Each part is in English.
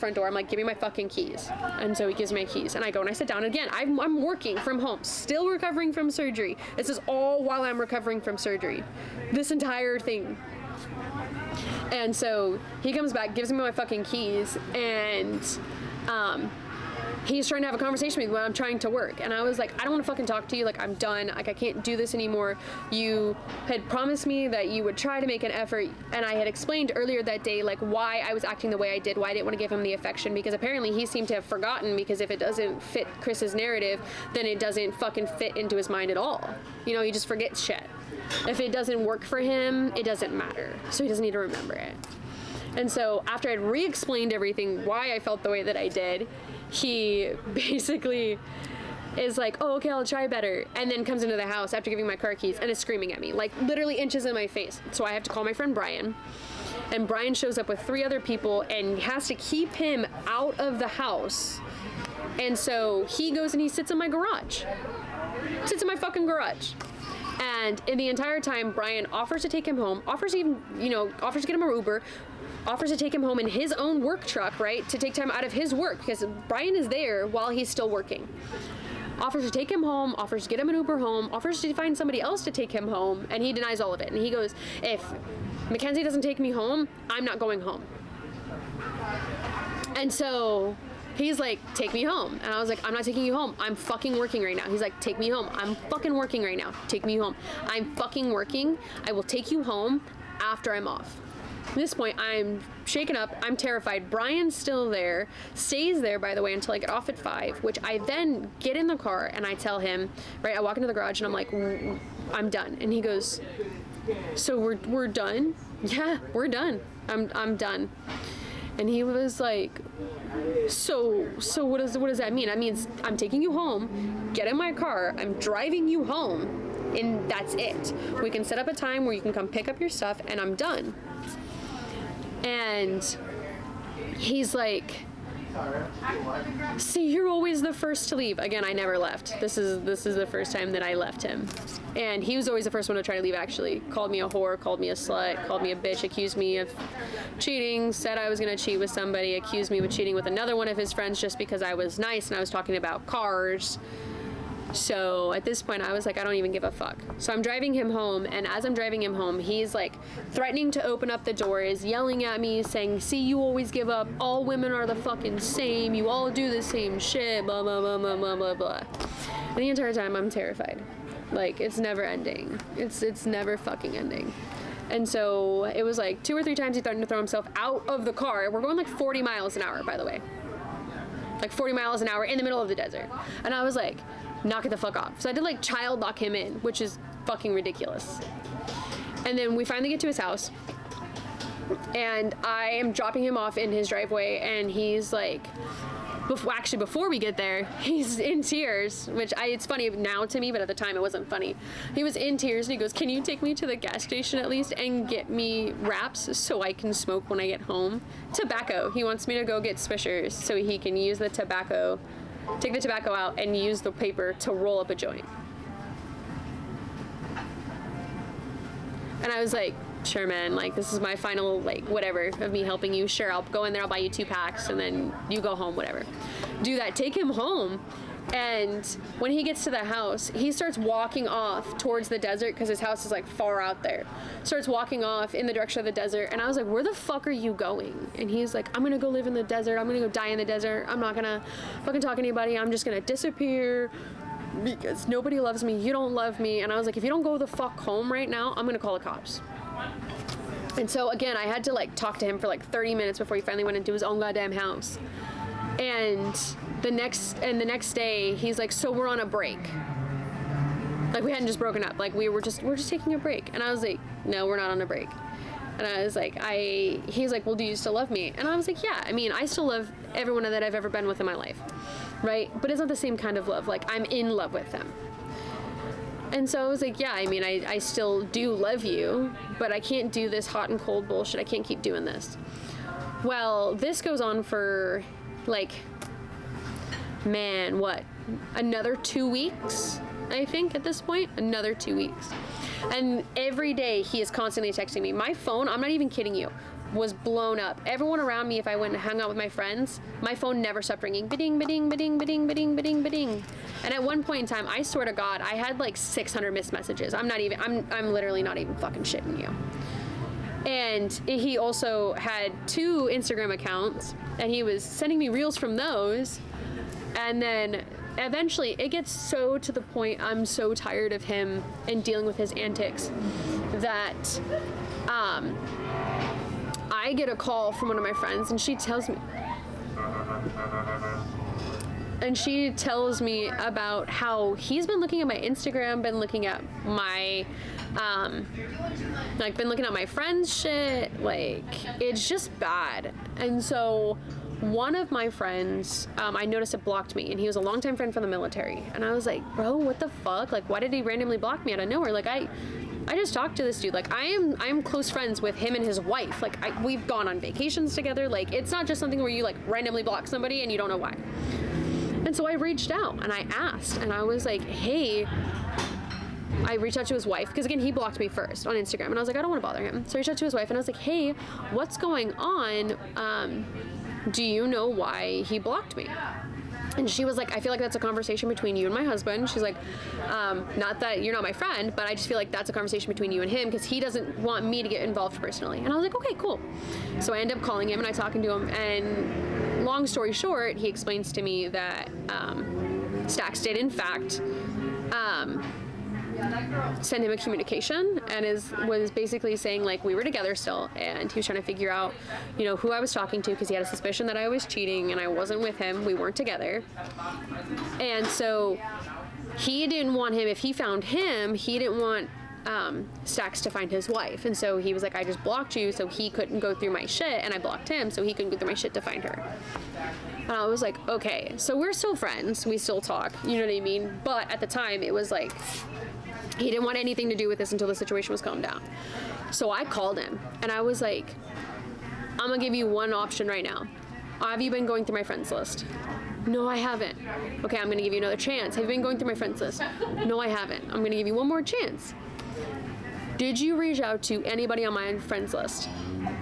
front door. I'm like, give me my fucking keys. And so he gives me my keys, and I go and I sit down again. I'm working from home, still recovering from surgery. This is all while I'm recovering from surgery. This entire thing. And so he comes back, gives me my fucking keys, and he's trying to have a conversation with me when I'm trying to work. And I was like, I don't want to fucking talk to you. Like, I'm done. Like, I can't do this anymore. You had promised me that you would try to make an effort. And I had explained earlier that day, like, why I was acting the way I did, why I didn't want to give him the affection, because apparently he seemed to have forgotten, because if it doesn't fit Chris's narrative, then it doesn't fucking fit into his mind at all. You know, he just forgets shit. If it doesn't work for him, it doesn't matter. So he doesn't need to remember it. And so after I'd re-explained everything, why I felt the way that I did, he basically is like, oh, okay, I'll try better. And then comes into the house after giving my car keys and is screaming at me, like literally inches in my face. So I have to call my friend Brian. And Brian shows up with 3 other people and has to keep him out of the house. And so he goes and he sits in my garage. Sits in my fucking garage. And in the entire time, Brian offers to take him home, offers to get him an Uber, offers to take him home in his own work truck, right? To take time out of his work, because Brian is there while he's still working. Offers to take him home, offers to get him an Uber home, offers to find somebody else to take him home, and he denies all of it. And he goes, if Makenzie doesn't take me home, I'm not going home. And so he's like, take me home. And I was like, I'm not taking you home. I'm fucking working right now. He's like, take me home. I'm fucking working right now. Take me home. I'm fucking working. I will take you home after I'm off. At this point, I'm shaken up. I'm terrified. Brian's still there. Stays there, by the way, until I get off at 5, which I then get in the car and I tell him, right, I walk into the garage and I'm like, I'm done. And he goes, so we're done? Yeah, we're done. I'm done. And he was like, so what does that mean? That means I'm taking you home, get in my car, I'm driving you home, and that's it. We can set up a time where you can come pick up your stuff, and I'm done. And he's like, see, you're always the first to leave. Again, I never left. This is the first time that I left him. And he was always the first one to try to leave, actually. Called me a whore, called me a slut, called me a bitch, accused me of cheating, said I was going to cheat with somebody, accused me of cheating with another one of his friends just because I was nice and I was talking about cars. So at this point, I was like, I don't even give a fuck. So I'm driving him home, and as I'm driving him home, he's like threatening to open up the doors, yelling at me, saying, see, you always give up. All women are the fucking same. You all do the same shit, blah, blah, blah, blah, blah, blah, blah. And the entire time, I'm terrified. Like, it's never ending. It's never fucking ending. And so it was like 2 or 3 times he threatened to throw himself out of the car. We're going like 40 miles an hour, by the way. Like 40 miles an hour in the middle of the desert. And I was like, knock it the fuck off. So I did like child lock him in, which is fucking ridiculous. And then we finally get to his house, and I am dropping him off in his driveway, and he's like, before we get there, he's in tears, which it's funny now to me, but at the time it wasn't funny. He was in tears, and he goes, can you take me to the gas station at least and get me wraps so I can smoke when I get home? Tobacco. He wants me to go get Swishers so he can use the tobacco, take the tobacco out and use the paper to roll up a joint. And I was like, sure, man, like, this is my final, like, whatever, of me helping you. Sure, I'll go in there, I'll buy you 2 packs, and then you go home, whatever. Do that, take him home. And when he gets to the house, he starts walking off towards the desert, because his house is like far out there. Starts walking off in the direction of the desert, and I was like, where the fuck are you going? And he's like, I'm gonna go live in the desert, I'm gonna go die in the desert, I'm not gonna fucking talk to anybody, I'm just gonna disappear because nobody loves me, you don't love me. And I was like, if you don't go the fuck home right now, I'm gonna call the cops. And so again, I had to like talk to him for like 30 minutes before he finally went into his own goddamn house. And the next day, he's like, so we're on a break. Like, we hadn't just broken up. Like, we're just taking a break. And I was like, no, we're not on a break. And I was like, he's like, well, do you still love me? And I was like, yeah, I mean, I still love everyone that I've ever been with in my life, right? But it's not the same kind of love. Like, I'm in love with them. And so I was like, yeah, I mean, I still do love you, but I can't do this hot and cold bullshit. I can't keep doing this. Well, this goes on for, like, man, what? Another 2 weeks, I think, at this point. Another 2 weeks. And every day he is constantly texting me. My phone, I'm not even kidding you, was blown up. Everyone around me, if I went and hung out with my friends, my phone never stopped ringing. Ba-ding, ba-ding, ba-ding, ba-ding, ba-ding, ba-ding, ba-ding. And at one point in time, I swear to God, I had like 600 missed messages. I'm literally not even fucking shitting you. And he also had 2 Instagram accounts, and he was sending me reels from those. And then eventually it gets so to the point I'm so tired of him and dealing with his antics that I get a call from one of my friends, and she tells me about how he's been looking at my Instagram, been looking at my been looking at my friends' shit. Like, it's just bad. And so one of my friends, I noticed it blocked me, and he was a longtime friend from the military. And I was like, bro, what the fuck? Like, why did he randomly block me out of nowhere? Like, I just talked to this dude. Like, I'm close friends with him and his wife. Like, we've gone on vacations together. Like, it's not just something where you like randomly block somebody and you don't know why. And so I reached out and I asked, and I was like, hey, I reached out to his wife, because again, he blocked me first on Instagram, and I was like, I don't want to bother him. So I reached out to his wife, and I was like, hey, what's going on? Do you know why he blocked me? And she was like, I feel like that's a conversation between you and my husband. She's like, not that you're not my friend, but I just feel like that's a conversation between you and him, because he doesn't want me to get involved personally. And I was like, okay, cool. So I end up calling him and I talking to him, and long story short, he explains to me that Stacks did in fact send him a communication, and was basically saying like we were together still, and he was trying to figure out, you know, who I was talking to, because he had a suspicion that I was cheating and I wasn't with him. We weren't together. And so he didn't want him, if he found him, he didn't want Stacks to find his wife. And so he was like, I just blocked you so he couldn't go through my shit, and I blocked him so he couldn't go through my shit to find her. And I was like, okay, so we're still friends, we still talk, you know what I mean? But at the time it was like, he didn't want anything to do with this until the situation was calmed down. So I called him and I was like, I'm gonna give you one option right now. Have you been going through my friends list? No, I haven't. Okay, I'm gonna give you another chance. Have you been going through my friends list? No, I haven't. I'm gonna give you one more chance. Did you reach out to anybody on my friends list?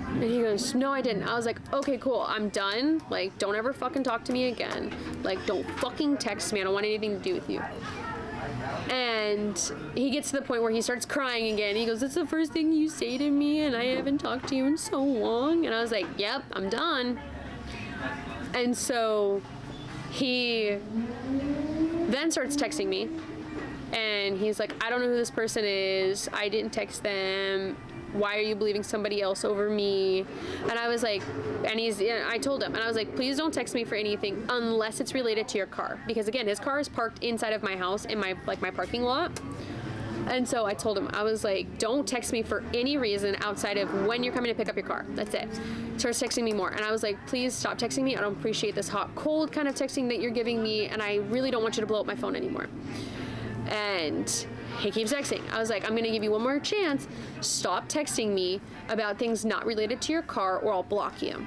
And he goes, no, I didn't. I was like, okay, cool, I'm done. Like, don't ever fucking talk to me again. Like, don't fucking text me. I don't want anything to do with you. And he gets to the point where he starts crying again. He goes, it's the first thing you say to me, and I haven't talked to you in so long. And I was like, yep, I'm done. And so he then starts texting me, and he's like, I don't know who this person is. I didn't text them. Why are you believing somebody else over me? And I was like, I told him, and I was like, please don't text me for anything unless it's related to your car. Because again, his car is parked inside of my house in my parking lot. And so I told him, I was like, don't text me for any reason outside of when you're coming to pick up your car. That's it. Starts texting me more. And I was like, please stop texting me. I don't appreciate this hot, cold kind of texting that you're giving me. And I really don't want you to blow up my phone anymore. And he keeps texting. I was like, I'm gonna give you one more chance. Stop texting me about things not related to your car or I'll block you.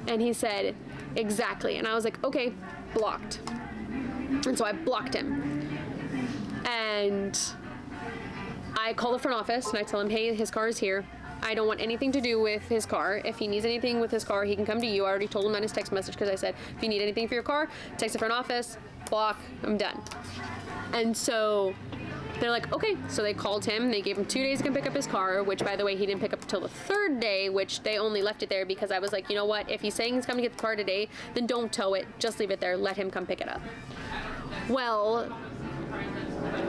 And he said, exactly. And I was like, okay, blocked. And so I blocked him. And I call the front office and I tell him, hey, his car is here. I don't want anything to do with his car. If he needs anything with his car, he can come to you. I already told him that his text message, because I said, if you need anything for your car, text the front office, block, I'm done. And so they're like, okay. So they called him. They gave him 2 days to come pick up his car, which, by the way, he didn't pick up until the 3rd day, which they only left it there because I was like, you know what? If he's saying he's coming to get the car today, then don't tow it. Just leave it there. Let him come pick it up. Well,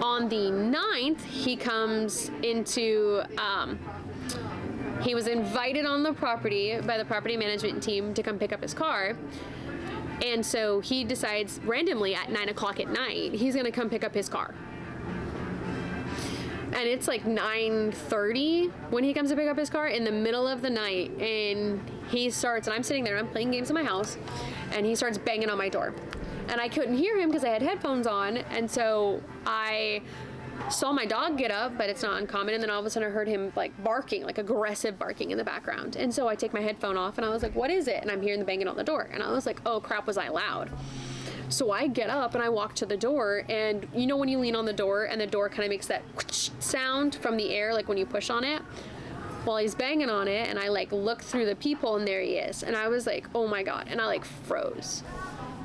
on the 9th, he comes into, he was invited on the property by the property management team to come pick up his car. And so he decides randomly at 9 o'clock at night, he's going to come pick up his car. And it's like 9:30 when he comes to pick up his car in the middle of the night. And he starts, and I'm sitting there, I'm playing games in my house, and he starts banging on my door. And I couldn't hear him because I had headphones on. And so I saw my dog get up, but it's not uncommon. And then all of a sudden I heard him like barking, like aggressive barking in the background. And so I take my headphone off and I was like, what is it? And I'm hearing the banging on the door. And I was like, oh crap, was I loud? So I get up and I walk to the door, and you know when you lean on the door and the door kind of makes that sound from the air, like when you push on it? while he's banging on it, and I like look through the peephole, and there he is. And I was like, oh my God. And I like froze.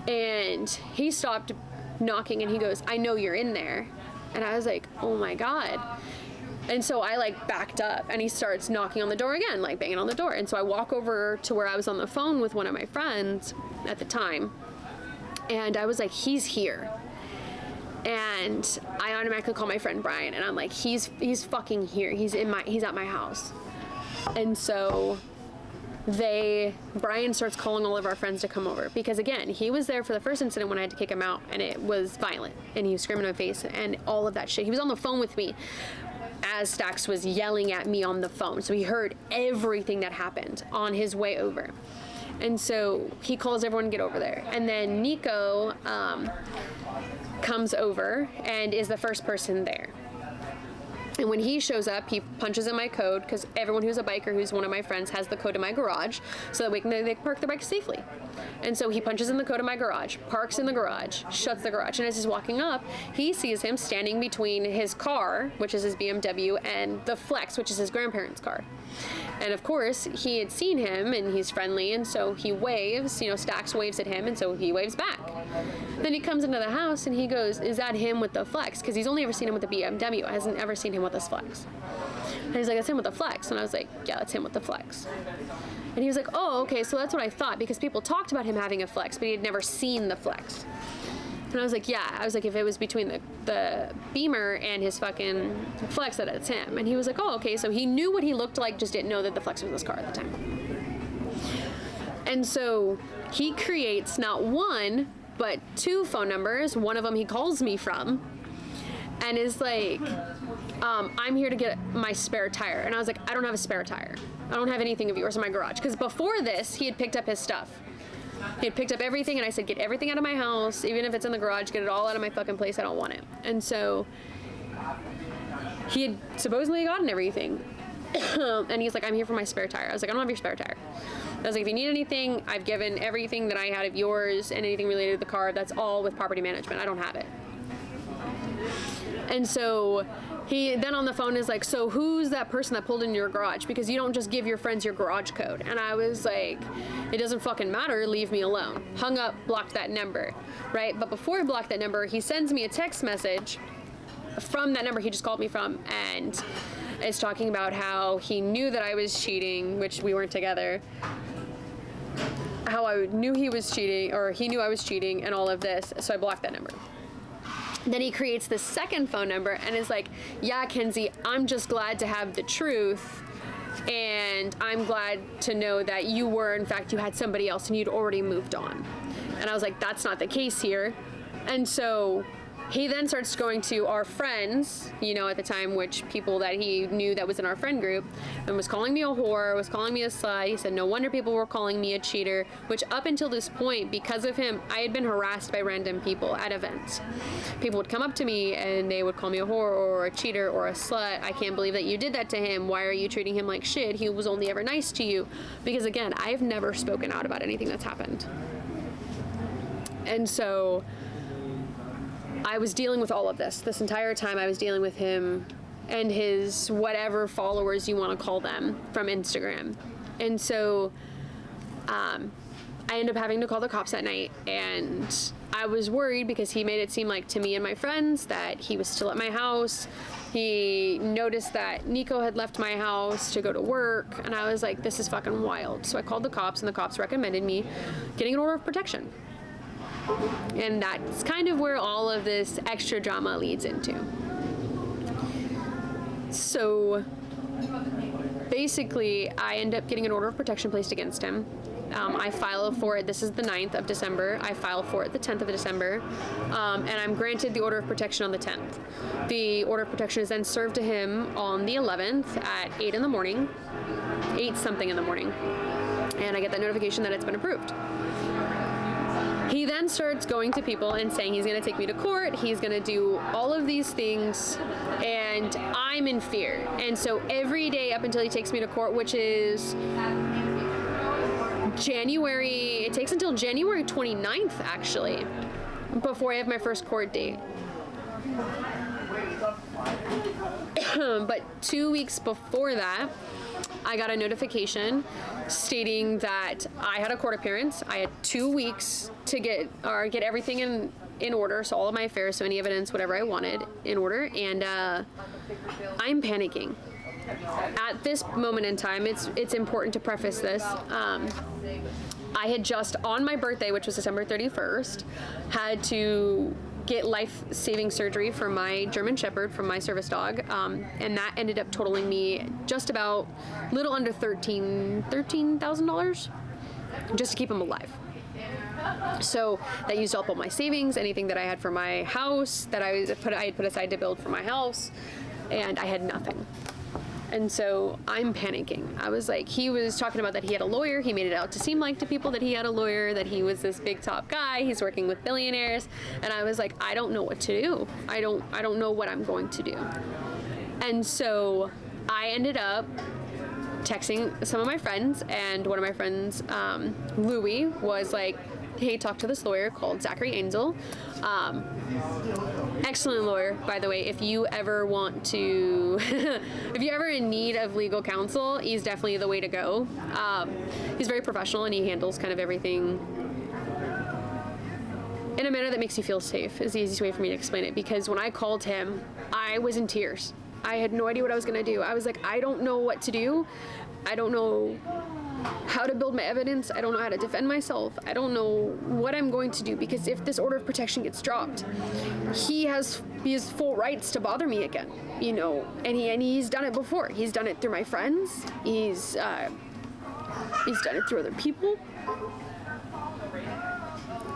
And he stopped knocking, and he goes, I know you're in there. And I was like, oh my God. And so I like backed up, and he starts knocking on the door again, like banging on the door. And so I walk over to where I was on the phone with one of my friends at the time, and I was like, he's here. And I automatically call my friend Brian, and I'm like, he's fucking here. He's at my house. And so Brian starts calling all of our friends to come over, because again, he was there for the first incident when I had to kick him out, and it was violent, and he was screaming in my face and all of that shit. He was on the phone with me as Stax was yelling at me on the phone. So he heard everything that happened on his way over. And so he calls everyone to get over there. And then Nico comes over and is the first person there. And when he shows up, he punches in my code, because everyone who's a biker who's one of my friends has the code in my garage, so that they can park their bikes safely. And so he punches in the code in my garage, parks in the garage, shuts the garage, and as he's walking up, he sees him standing between his car, which is his BMW, and the Flex, which is his grandparents' car. And of course, he had seen him, and he's friendly, and so he waves, Stax waves at him, and so he waves back. Then he comes into the house, and he goes, is that him with the Flex? Because he's only ever seen him with the BMW, hasn't ever seen him with this Flex. And he's like, that's him with the Flex. And I was like, yeah, that's him with the Flex. And he was like, oh, okay, so that's what I thought, because people talked about him having a Flex, but he had never seen the Flex. And I was like, yeah. I was like, if it was between the Beamer and his fucking Flex, that it's him. And he was like, oh, okay. So he knew what he looked like, just didn't know that the Flex was his car at the time. And so he creates not one, but 2 phone numbers. One of them he calls me from, and is like, I'm here to get my spare tire. And I was like, I don't have a spare tire. I don't have anything of yours in my garage. Because before this, he had picked up his stuff. He had picked up everything, and I said, get everything out of my house, even if it's in the garage, get it all out of my fucking place, I don't want it. And so he had supposedly gotten everything. And he's like, I'm here for my spare tire. I was like, I don't have your spare tire. I was like, if you need anything, I've given everything that I had of yours, and anything related to the car, that's all with property management. I don't have it. And so he then on the phone is like, so who's that person that pulled in your garage? Because you don't just give your friends your garage code. And I was like, it doesn't fucking matter, leave me alone. Hung up, blocked that number, right? But before he blocked that number, he sends me a text message from that number he just called me from, and is talking about how he knew that I was cheating, which we weren't together, how I knew he was cheating, or he knew I was cheating, and all of this, so I blocked that number. Then he creates the second phone number and is like, yeah, Kenzie, I'm just glad to have the truth, and I'm glad to know that you had somebody else and you'd already moved on. And I was like, that's not the case here. And so he then starts going to our friends, at the time, which people that he knew that was in our friend group, and was calling me a whore, was calling me a slut. He said, no wonder people were calling me a cheater, which up until this point, because of him, I had been harassed by random people at events. People would come up to me and they would call me a whore or a cheater or a slut. I can't believe that you did that to him. Why are you treating him like shit? He was only ever nice to you. Because again, I've never spoken out about anything that's happened. And so I was dealing with all of this entire time. I was dealing with him and his whatever followers you want to call them from Instagram. And so I ended up having to call the cops that night, and I was worried because he made it seem like to me and my friends that he was still at my house. He noticed that Nico had left my house to go to work, and I was like, this is fucking wild. So I called the cops, and the cops recommended me getting an order of protection. And that's kind of where all of this extra drama leads into. So basically, I end up getting an order of protection placed against him. I file for it. This is the 9th of December. I file for it the 10th of December. And I'm granted the order of protection on the 10th. The order of protection is then served to him on the 11th at 8 in the morning, 8 something in the morning. And I get that notification that it's been approved. He then starts going to people and saying he's going to take me to court, he's going to do all of these things, and I'm in fear. And so every day up until he takes me to court, which is it takes until January 29th, actually, before I have my first court date. But 2 weeks before that, I got a notification stating that I had a court appearance. I had 2 weeks to get everything in order, so all of my affairs, so any evidence, whatever I wanted, in order. And I'm panicking. At this moment in time, it's important to preface this. I had just, on my birthday, which was December 31st, had to get life-saving surgery for my German Shepherd, from my service dog, and that ended up totaling me just about little under $13,000 just to keep him alive. So that used up all my savings, anything that I had for my house that I had put aside to build for my house, and I had nothing. And so I'm panicking. I was like, he was talking about that he had a lawyer. He made it out to seem like to people that he had a lawyer, that he was this big top guy. He's working with billionaires. And I was like, I don't know what to do. I don't know what I'm going to do. And so I ended up texting some of my friends, and one of my friends, Louie, was like, hey, talk to this lawyer called Zachary Ainzel. Excellent lawyer, by the way. If you ever want to, if you're ever in need of legal counsel, he's definitely the way to go. He's very professional, and he handles kind of everything in a manner that makes you feel safe, is the easiest way for me to explain it. Because when I called him, I was in tears. I had no idea what I was going to do. I was like, I don't know what to do. I don't know how to build my evidence. I don't know how to defend myself. I don't know what I'm going to do, because if this order of protection gets dropped, he has full rights to bother me again, you know, and he's done it before. He's done it through my friends. He's done it through other people.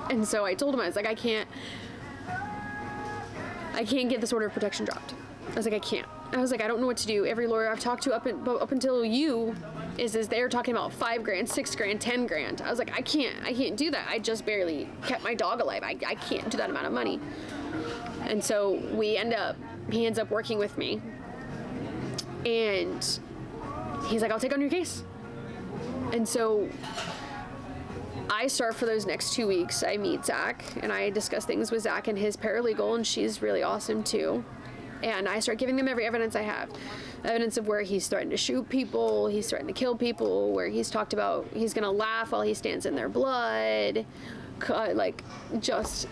And so I told him, I was like, I can't get this order of protection dropped. I was like, I can't. I was like, I don't know what to do. Every lawyer I've talked to up until you is they're talking about $5,000, $6,000, $10,000. I was like, I can't do that. I just barely kept my dog alive. I can't do that amount of money. And so he ends up working with me, and he's like, I'll take on your case. And so I start for those next 2 weeks. I meet Zach, and I discuss things with Zach and his paralegal, and she's really awesome too. And I start giving them every evidence I have. Evidence of where he's threatened to shoot people, he's threatened to kill people, where he's talked about he's gonna laugh while he stands in their blood, like just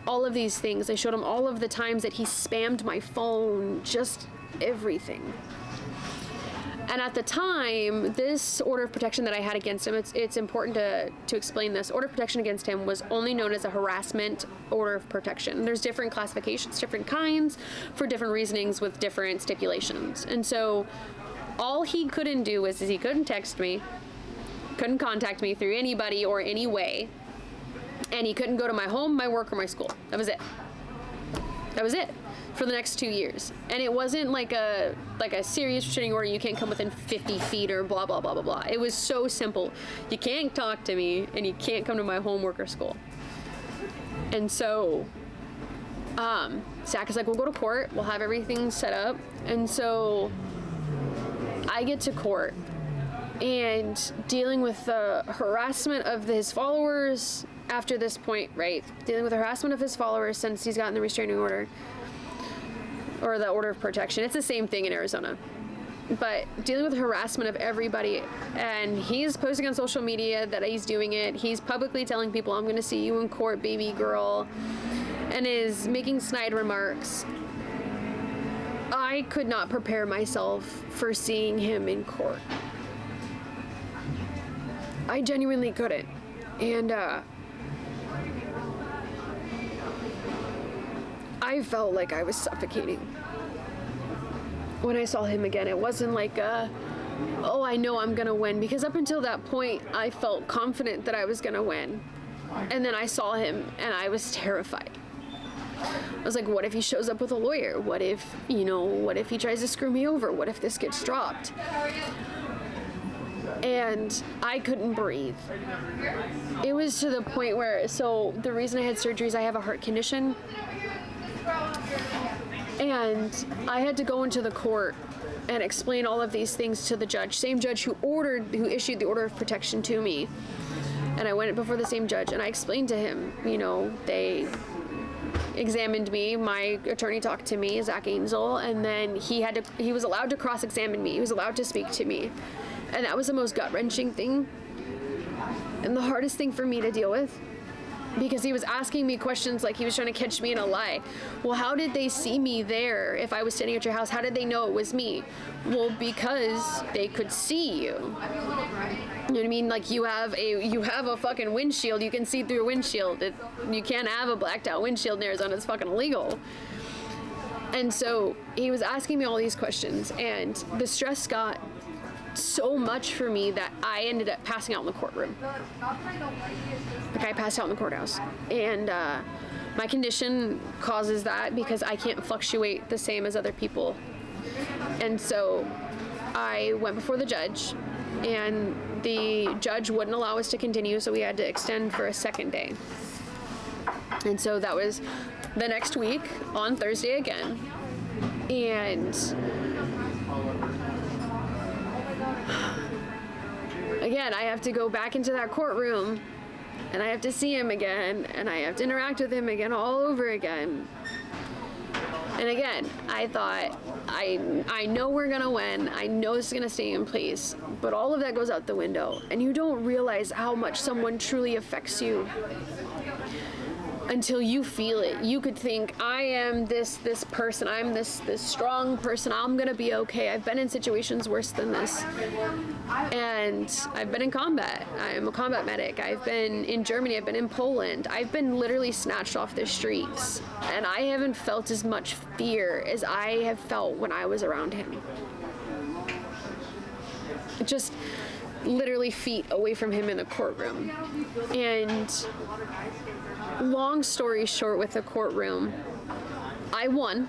all of these things. I showed him all of the times that he spammed my phone, just everything. And at the time, this order of protection that I had against him, it's important to explain this. Order of protection against him was only known as a harassment order of protection. There's different classifications, different kinds, for different reasonings with different stipulations. And so all he couldn't do is he couldn't text me, couldn't contact me through anybody or any way, and he couldn't go to my home, my work, or my school. That was it. That was it. For the next 2 years. And it wasn't like a serious restraining order, you can't come within 50 feet or blah, blah, blah, blah, blah. It was so simple. You can't talk to me, and you can't come to my homework or school. And so, Zach is like, we'll go to court, we'll have everything set up. And so, I get to court, and dealing with the harassment of his followers after this point, right? Dealing with the harassment of his followers since he's gotten the restraining order, or the order of protection. It's the same thing in Arizona. But dealing with harassment of everybody, and he's posting on social media that he's doing it. He's publicly telling people, I'm gonna see you in court, baby girl, and is making snide remarks. I could not prepare myself for seeing him in court. I genuinely couldn't. And I felt like I was suffocating when I saw him again. It wasn't like oh, I know I'm gonna win, because up until that point I felt confident that I was gonna win, and then I saw him and I was terrified. I was like, what if he shows up with a lawyer? What if he tries to screw me over? What if this gets dropped? And I couldn't breathe. It was to the point where, so the reason I had surgery is I have a heart condition. And I had to go into the court and explain all of these things to the judge, same judge who issued the order of protection to me. And I went before the same judge, and I explained to him, examined me. My attorney talked to me, Zach Ainzel, and then he was allowed to cross-examine me. He was allowed to speak to me. And that was the most gut-wrenching thing and the hardest thing for me to deal with, because he was asking me questions like he was trying to catch me in a lie. Well, how did they see me there if I was standing at your house? How did they know it was me? Well, because they could see you. You know what I mean? Like, you have a fucking windshield. You can see through a windshield. You can't have a blacked out windshield in Arizona. It's fucking illegal. And so he was asking me all these questions, and the stress got so much for me that I ended up passing out in the courtroom. Like, I passed out in the courthouse. And my condition causes that because I can't fluctuate the same as other people. And so I went before the judge, and the judge wouldn't allow us to continue, so we had to extend for a second day. And so that was the next week on Thursday again. And again, I have to go back into that courtroom, and I have to see him again, and I have to interact with him again all over again. And again, I thought, I know we're gonna win. I know this is gonna stay in place, but all of that goes out the window, and you don't realize how much someone truly affects you until you feel it. You could think, I am this person, I'm this strong person, I'm gonna be okay. I've been in situations worse than this. And I've been in combat. I'm a combat medic. I've been in Germany, I've been in Poland. I've been literally snatched off the streets. And I haven't felt as much fear as I have felt when I was around him. Just literally feet away from him in the courtroom. And long story short, with the courtroom, I won.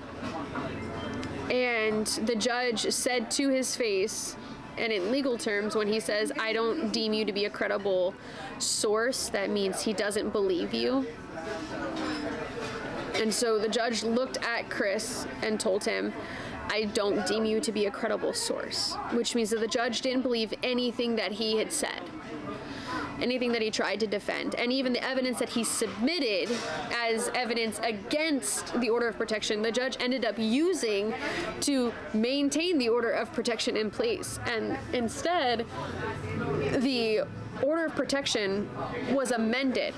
And the judge said to his face, and in legal terms, when he says, I don't deem you to be a credible source, that means he doesn't believe you. And so the judge looked at Chris and told him, I don't deem you to be a credible source, which means that the judge didn't believe anything that he had said, anything that he tried to defend, and even the evidence that he submitted as evidence against the order of protection, the judge ended up using to maintain the order of protection in place. And instead, the order of protection was amended.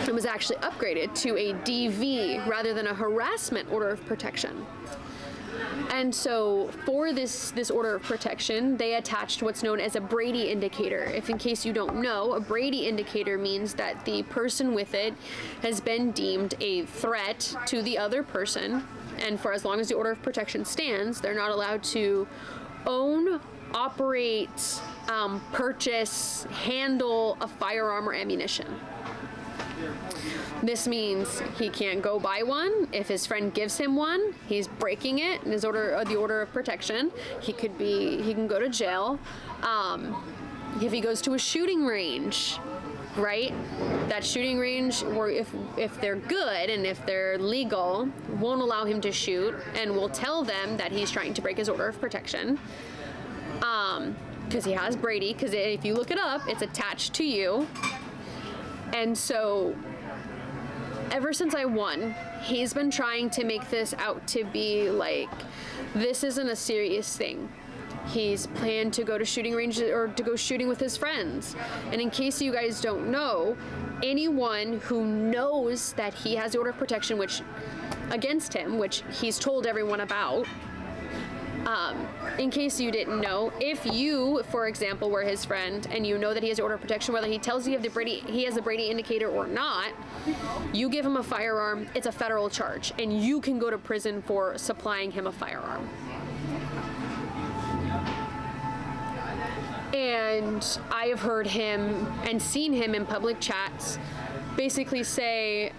It was actually upgraded to a DV rather than a harassment order of protection. And so for this order of protection, they attached what's known as a Brady indicator. If in case you don't know, a Brady indicator means that the person with it has been deemed a threat to the other person. And for as long as the order of protection stands, they're not allowed to own, operate, purchase, handle a firearm or ammunition. This means he can't go buy one. If his friend gives him one, he's breaking it in the order of protection. He can go to jail. If he goes to a shooting range, right? That shooting range, or if they're good and if they're legal, won't allow him to shoot and will tell them that he's trying to break his order of protection. Because he has Brady, because if you look it up, it's attached to you. And so ever since I won, he's been trying to make this out to be like, this isn't a serious thing. He's planned to go to shooting ranges or to go shooting with his friends. And in case you guys don't know, anyone who knows that he has the order of protection against him, which he's told everyone about, in case you didn't know, if you, for example, were his friend and you know that he has order of protection, whether he tells you he has the Brady indicator or not, you give him a firearm, it's a federal charge, and you can go to prison for supplying him a firearm. And I have heard him and seen him in public chats basically say,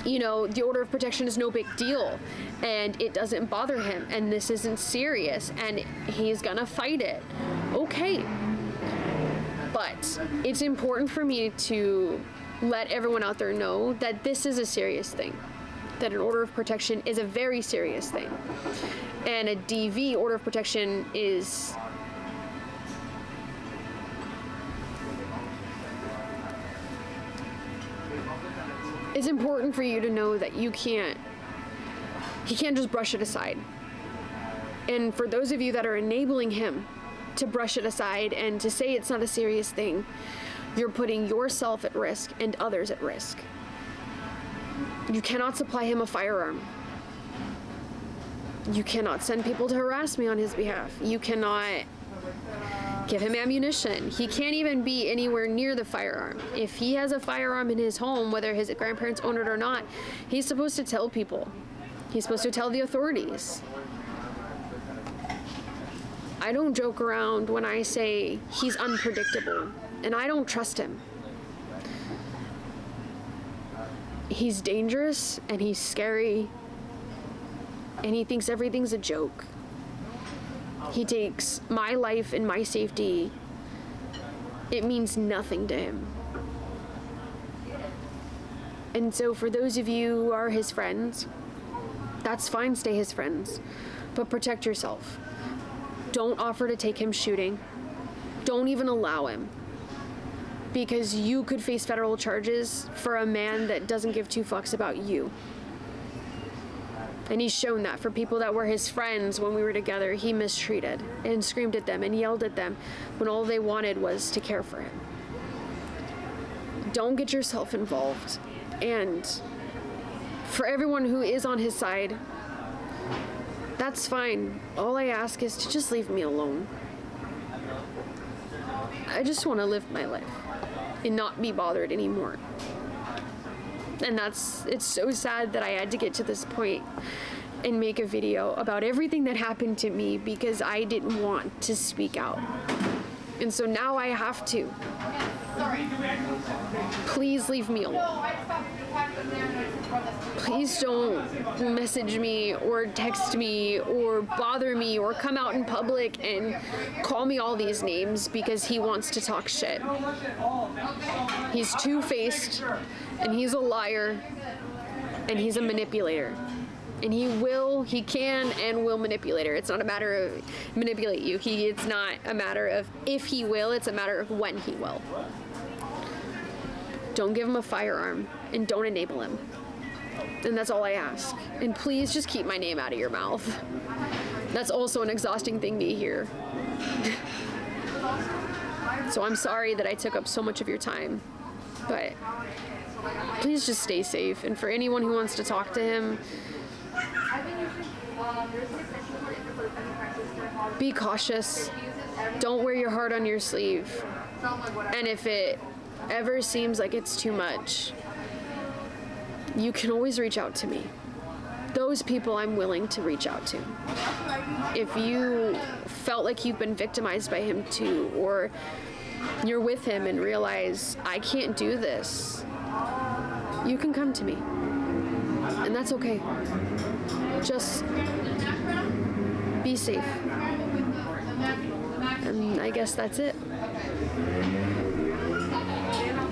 the order of protection is no big deal and it doesn't bother him and this isn't serious and he's gonna fight it. Okay. But it's important for me to let everyone out there know that this is a serious thing, that an order of protection is a very serious thing. And a DV, order of protection, is it's important for you to know that he can't just brush it aside. And for those of you that are enabling him to brush it aside and to say it's not a serious thing, you're putting yourself at risk and others at risk. You cannot supply him a firearm. You cannot send people to harass me on his behalf. You cannot give him ammunition. He can't even be anywhere near the firearm. If he has a firearm in his home, whether his grandparents own it or not, he's supposed to tell people. He's supposed to tell the authorities. I don't joke around when I say he's unpredictable, and I don't trust him. He's dangerous, and he's scary, and he thinks everything's a joke. He takes my life and my safety. It means nothing to him. And so for those of you who are his friends, that's fine, stay his friends, but protect yourself. Don't offer to take him shooting. Don't even allow him. Because you could face federal charges for a man that doesn't give two fucks about you. And he's shown that for people that were his friends when we were together. He mistreated and screamed at them and yelled at them when all they wanted was to care for him. Don't get yourself involved. And for everyone who is on his side, that's fine. All I ask is to just leave me alone. I just want to live my life and not be bothered anymore. And it's so sad that I had to get to this point and make a video about everything that happened to me because I didn't want to speak out. And so now I have to. Please leave me alone. Please don't message me or text me or bother me or come out in public and call me all these names because he wants to talk shit. He's two-faced and he's a liar and he's a manipulator. And he can and will manipulate her. It's not a matter of manipulate you. It's not a matter of if he will, it's a matter of when he will. Don't give him a firearm and don't enable him. And that's all I ask. And please just keep my name out of your mouth. That's also an exhausting thing to hear. So I'm sorry that I took up so much of your time, but please just stay safe. And for anyone who wants to talk to him, be cautious. Don't wear your heart on your sleeve. And if it ever seems like it's too much, you can always reach out to me. Those people I'm willing to reach out to. If you felt like you've been victimized by him too, or you're with him and realize, I can't do this, you can come to me. And that's okay. Just be safe. And I guess that's it.